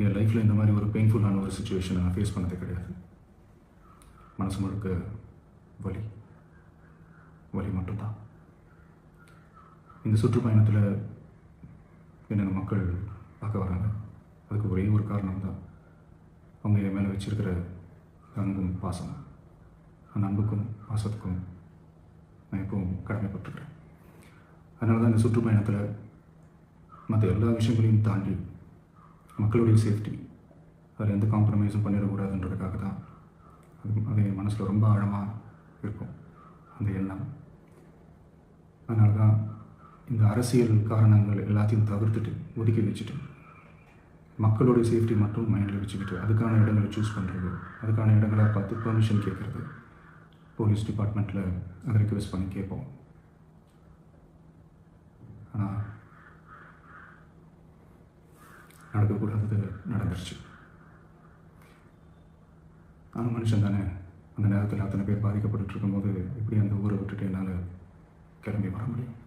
என்னுடைய லைஃப்பில் இந்த மாதிரி ஒரு பெயின்ஃபுல்லான ஒரு சுச்சுவேஷனை நான் ஃபேஸ் பண்ணதே கிடையாது. மனசு முழுக்க வலி வலி மட்டும்தான். இந்த சுற்றுப்பயணத்தில் என்னென்ன மக்கள் பார்க்க வராங்க, அதுக்கு ஒரே ஒரு காரணம் தான், அவங்க என் மேலே வச்சிருக்கிற அன்பும் பாசம். அந்த அன்புக்கும் பாசத்துக்கும் நான் எப்பவும் கடமைப்பட்டிருக்கிறேன். அதனால தான் இந்த சுற்றுப்பயணத்தில் மற்ற எல்லா விஷயங்களையும் தாண்டி மக்களுடைய சேஃப்டி, அதில் எந்த காம்ப்ரமைஸும் பண்ணிடக்கூடாதுன்றதுக்காக தான் அது என் மனசில் ரொம்ப ஆழமாக இருக்கும் அந்த எண்ணம். அதனால தான் இந்த அரசியல் காரணங்கள் எல்லாத்தையும் தவிர்த்துட்டு ஒதுக்கி வச்சுட்டு மக்களுடைய சேஃப்டி மட்டும் மைண்டில் வச்சுக்கிட்டு அதுக்கான இடங்களை சூஸ் பண்ணுறது, அதுக்கான இடங்களை பார்த்து பெர்மிஷன் கேட்குறது, போலீஸ் டிபார்ட்மெண்ட்டில் அதை ரிக்வெஸ்ட் பண்ணி கேட்போம். ஆனால் நடக்கக்கூடாதது நடந்துருச்சு. ஆனால் மனுஷன் தானே, அந்த நேரத்தில் அத்தனை பேர் பாதிக்கப்பட்டு இருக்கும்போது எப்படி அந்த ஊரை விட்டுட்டு என்னால் கிளம்பி வர முடியும்?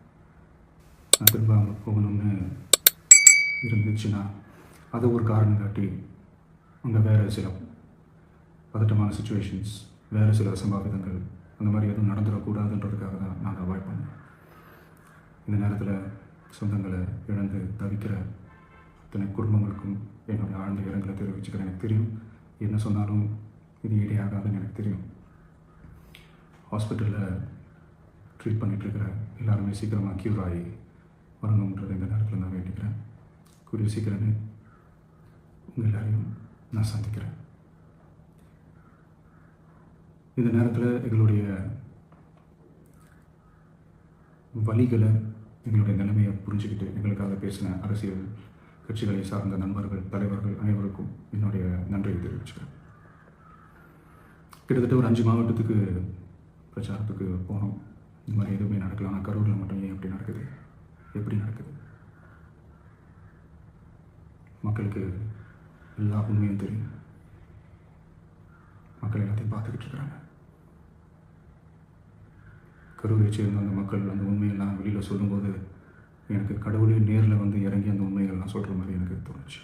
நான் திரும்ப அங்கே போகணும்னு இருந்துச்சுன்னா அதை ஒரு காரணம் காட்டி அங்கே வேறு சில பதட்டமான சுச்சுவேஷன்ஸ், வேறு சில அசம்பாவிதங்கள் அந்த மாதிரி எதுவும் நடந்துடக்கூடாதுன்றதுக்காக தான் நான் அதை அவாய்ட் பண்ணேன். இந்த நேரத்தில் சொந்தங்களை இழந்து தவிக்கிற அத்தனை குடும்பங்களுக்கும் என்னுடைய ஆழ்ந்த இரங்கலை தெரிவிச்சுக்கிறேன். எனக்கு தெரியும், என்ன சொன்னாலும் இது ஈடையாகாதுன்னு எனக்கு தெரியும். ஹாஸ்பிட்டலில் ட்ரீட் பண்ணிகிட்ருக்கிற எல்லாருமே சீக்கிரமாக க்யூர் ஆகி வரணுன்றது இந்த நேரத்தில் நான் வேண்டிக்கிறேன். கூடிய சீக்கிரமே உங்கள் எல்லாரையும் நான் சந்திக்கிறேன். இந்த நேரத்தில் எங்களுடைய வலிகளை, எங்களுடைய நிலைமையை புரிஞ்சுக்கிட்டு எங்களுக்காக பேசின அரசியல் கட்சிகளை சார்ந்த நண்பர்கள், தலைவர்கள் அனைவருக்கும் என்னுடைய நன்றியை தெரிவிச்சுக்கிறேன். கிட்டத்தட்ட ஒரு 5 மாவட்டத்துக்கு பிரச்சாரத்துக்கு போனோம். இந்த மாதிரி எதுவுமே நடக்கல. ஆனால் கரூரில் மட்டும் ஏன் எப்படி நடக்குது, எப்படி நடக்குது? மக்களுக்கு எல்லா உண்மையும் தெரியும். மக்கள் எல்லாத்தையும் பார்த்துக்கிட்டு இருக்கிறாங்க. கரூரை சேர்ந்த அந்த மக்கள் அந்த உண்மையெல்லாம் வெளியில் சொல்லும்போது எனக்கு கடவுளே நேரில் வந்து இறங்கி அந்த உண்மைகள்லாம் சொல்கிற மாதிரி எனக்கு தோணுச்சு.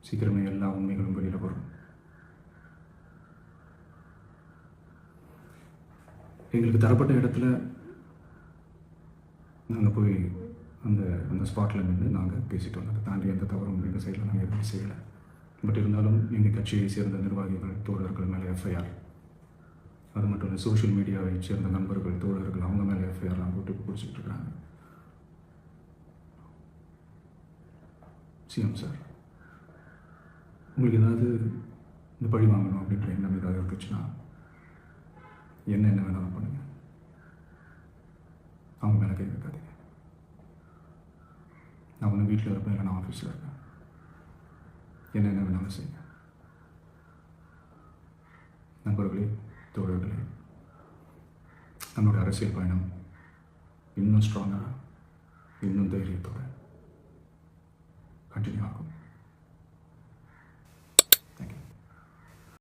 சீக்கிரமே எல்லா உண்மைகளும் வெளியில் வரும். எங்களுக்கு தரப்பட்ட இடத்துல நாங்கள் போய் அந்த அந்த ஸ்பாட்டில் நின்று நாங்கள் பேசிட்டு வந்தோம். தாண்டி எந்த தவறும் எங்கள் சைடில் நாங்கள் எதுவும் செய்யலை. பட் இருந்தாலும் எங்கள் கட்சியை சேர்ந்த நிர்வாகிகள், தோழர்கள் மேலே எஃப்ஐஆர், அது மட்டும் இல்லை சோஷியல் மீடியாவை சேர்ந்த நண்பர்கள், தோழர்கள் அவங்க மேலே எஃப்ஐஆர்லாம் போட்டு பிடிச்சிட்டு இருக்கிறாங்க. சிஎம் சார், உங்களுக்கு ஏதாவது இந்த பழி வாங்கணும் அப்படின்ற எண்ணம் ஏதாவது இருந்துச்சுன்னா என்ன வேணாலும் பண்ணுங்க. அவங்க மேலே கை வைக்காதீங்க. நான் ஒன்று வீட்டில் இருப்பேன், இல்லை நான் ஆஃபீஸில் இருப்பேன். என்ன வேணாலும் செய்யுங்க. நண்பர்களே, தோழர்களே, நம்மளோட அரசியல் பயணம் இன்னும் ஸ்ட்ராங்காக, இன்னும் தைரியத்தோடு கண்டினியூ ஆகும்.